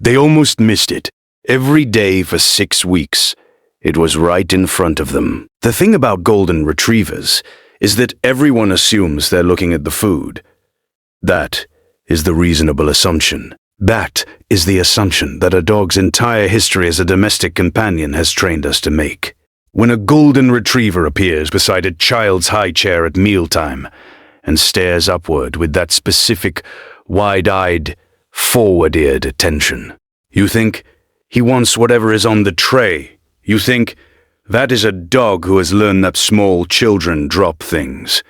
They almost missed it. Every day for 6 weeks. It was right in front of them. The thing about golden retrievers is that everyone assumes they're looking at the food. That is the reasonable assumption. That is the assumption that a dog's entire history as a domestic companion has trained us to make. When a golden retriever appears beside a child's high chair at mealtime and stares upward with that specific, wide-eyed, forward-eared attention, you think he wants whatever is on the tray. You think that is a dog who has learned that small children drop things.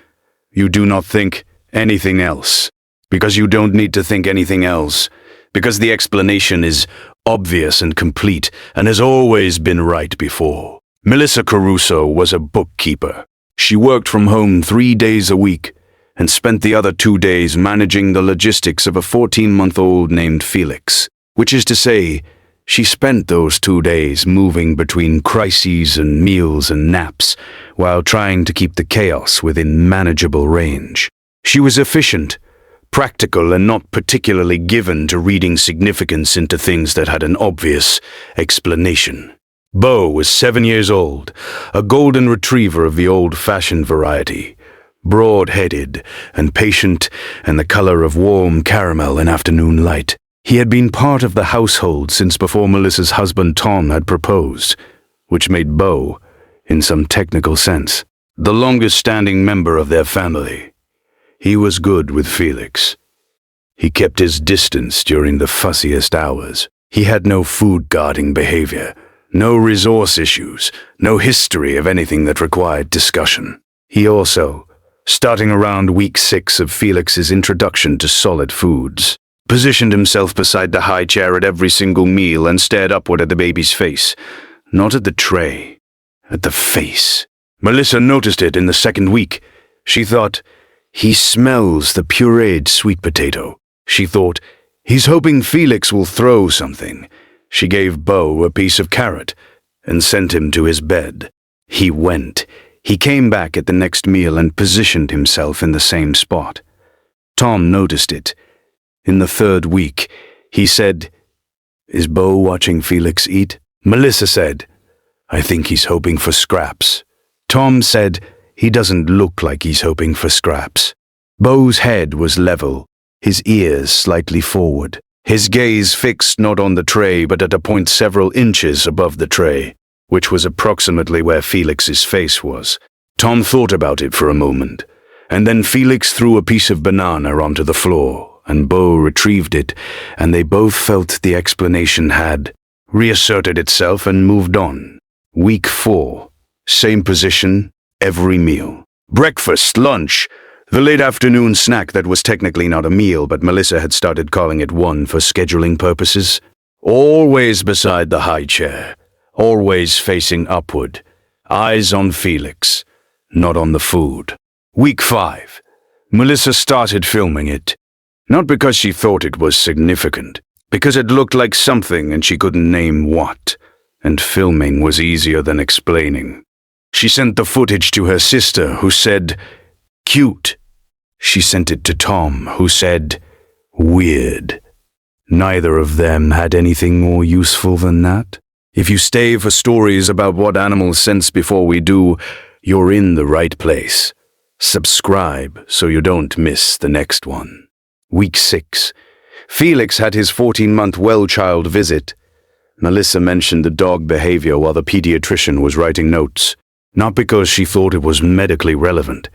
You do not think anything else, because you don't need to think anything else, because the explanation is obvious and complete and has always been right before. Melissa Caruso was a bookkeeper. She worked from home 3 days a week and spent the other 2 days managing the logistics of a 14-month-old named Felix, which is to say, she spent those 2 days moving between crises and meals and naps while trying to keep the chaos within manageable range. She was efficient, practical, and not particularly given to reading significance into things that had an obvious explanation. Beau was 7 years old, a golden retriever of the old-fashioned variety, broad-headed and patient and the color of warm caramel in afternoon light. He had been part of the household since before Melissa's husband Tom had proposed, which made Beau, in some technical sense, the longest-standing member of their family. He was good with Felix. He kept his distance during the fussiest hours. He had no food-guarding behavior, no resource issues, no history of anything that required discussion. He also, starting around week 6 of Felix's introduction to solid foods, positioned himself beside the high chair at every single meal and stared upward at the baby's face. Not at the tray, at the face. Melissa noticed it in the 2nd week. She thought, he smells the pureed sweet potato. She thought, he's hoping Felix will throw something. She gave Beau a piece of carrot and sent him to his bed. He went. He came back at the next meal and positioned himself in the same spot. Tom noticed it. In the 3rd week, he said, "Is Beau watching Felix eat?" Melissa said, "I think he's hoping for scraps." Tom said, "He doesn't look like he's hoping for scraps." Beau's head was level, his ears slightly forward, his gaze fixed not on the tray but at a point several inches above the tray, which was approximately where Felix's face was. Tom thought about it for a moment, and then Felix threw a piece of banana onto the floor, and Beau retrieved it, and they both felt the explanation had reasserted itself and moved on. Week 4, same position, every meal. Breakfast, lunch, the late afternoon snack that was technically not a meal, but Melissa had started calling it one for scheduling purposes. Always beside the high chair, always facing upward, eyes on Felix, not on the food. Week 5, Melissa started filming it. Not because she thought it was significant, because it looked like something and she couldn't name what, and filming was easier than explaining. She sent the footage to her sister, who said, "Cute." She sent it to Tom, who said, "Weird." Neither of them had anything more useful than that. If you stay for stories about what animals sense before we do, you're in the right place. Subscribe so you don't miss the next one. Week 6. Felix had his 14-month well-child visit. Melissa mentioned the dog behavior while the pediatrician was writing notes, not because she thought it was medically relevant,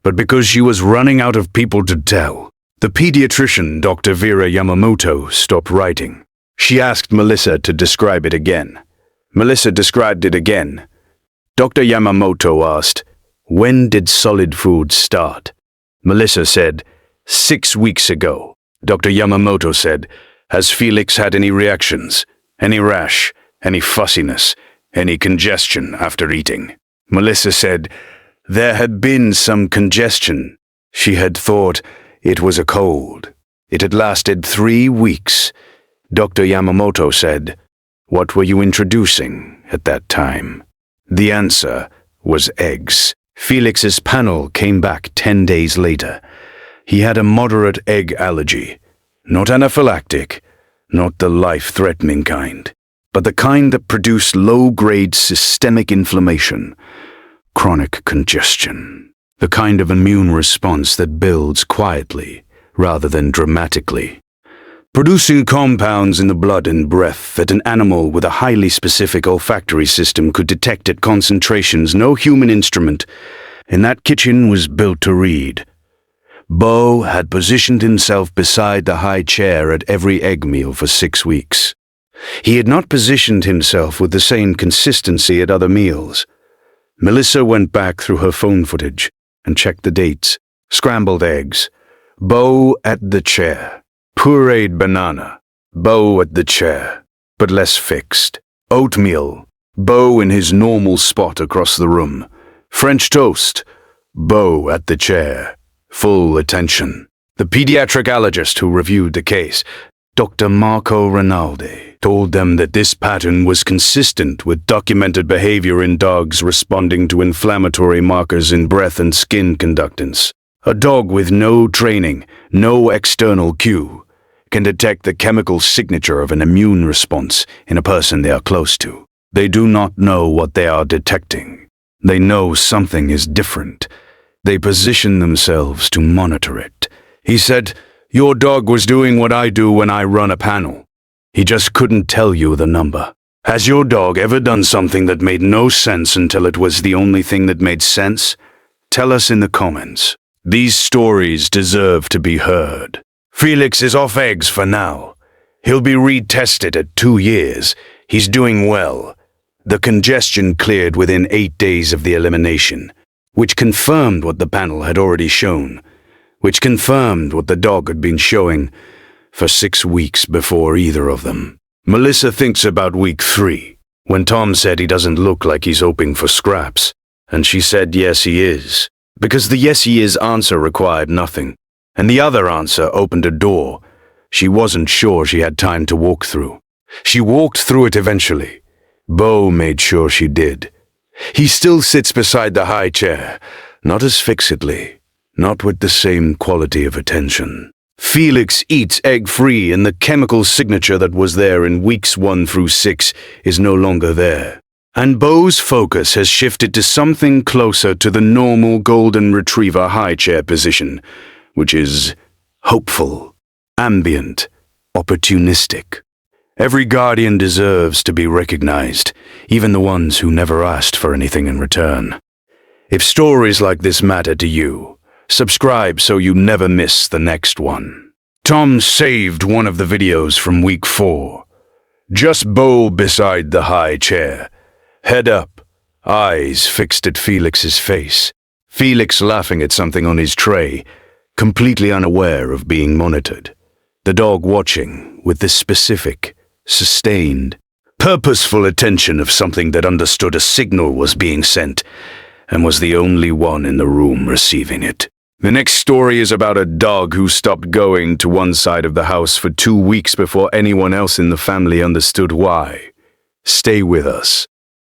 but because she was running out of people to tell. The pediatrician, Dr. Vera Yamamoto, stopped writing. She asked Melissa to describe it again. Melissa described it again. Dr. Yamamoto asked, "When did solid food start?" Melissa said, 6 weeks ago. Dr. Yamamoto said, "Has Felix had any reactions? Any rash? Any fussiness? Any congestion after eating?" Melissa said, "There had been some congestion. She had thought it was a cold. It had lasted 3 weeks." Dr. Yamamoto said, "What were you introducing at that time?" The answer was eggs. Felix's panel came back 10 days later. He had a moderate egg allergy, not anaphylactic, Not the life-threatening kind, but the kind that produced low-grade systemic inflammation, chronic congestion, the kind of immune response that builds quietly rather than dramatically, producing compounds in the blood and breath that an animal with a highly specific olfactory system could detect at concentrations no human instrument in that kitchen was built to read. Beau had positioned himself beside the high chair at every egg meal for 6 weeks. He had not positioned himself with the same consistency at other meals. Melissa went back through her phone footage and checked the dates. Scrambled eggs. Beau at the chair. Pureed banana. Beau at the chair, but less fixed. Oatmeal. Beau in his normal spot across the room. French toast. Beau at the chair. Full attention. The pediatric allergist who reviewed the case, Dr. Marco Rinaldi, told them that this pattern was consistent with documented behavior in dogs responding to inflammatory markers in breath and skin conductance. A dog with no training, no external cue, can detect the chemical signature of an immune response in a person they are close to. They do not know what they are detecting. They know something is different. They position themselves to monitor it. He said, "Your dog was doing what I do when I run a panel. He just couldn't tell you the number." Has your dog ever done something that made no sense until it was the only thing that made sense? Tell us in the comments. These stories deserve to be heard. Felix is off eggs for now. He'll be retested at 2 years. He's doing well. The congestion cleared within 8 days of the elimination, which confirmed what the panel had already shown, which confirmed what the dog had been showing for 6 weeks before either of them. Melissa thinks about week 3, when Tom said he doesn't look like he's hoping for scraps, and she said yes he is, because the yes he is answer required nothing, and the other answer opened a door she wasn't sure she had time to walk through. She walked through it eventually. Beau made sure she did. He still sits beside the high chair, not as fixedly, not with the same quality of attention. Felix eats egg-free, and the chemical signature that was there in weeks 1 through 6 is no longer there. And Beau's focus has shifted to something closer to the normal golden retriever high chair position, which is hopeful, ambient, opportunistic. Every guardian deserves to be recognized, even the ones who never asked for anything in return. If stories like this matter to you, subscribe so you never miss the next one. Tom saved one of the videos from week 4. Just Beau beside the high chair, head up, eyes fixed at Felix's face. Felix laughing at something on his tray, completely unaware of being monitored. The dog watching with the specific, sustained, purposeful attention of something that understood a signal was being sent and was the only one in the room receiving it. The next story is about a dog who stopped going to one side of the house for 2 weeks before anyone else in the family understood why. Stay with us.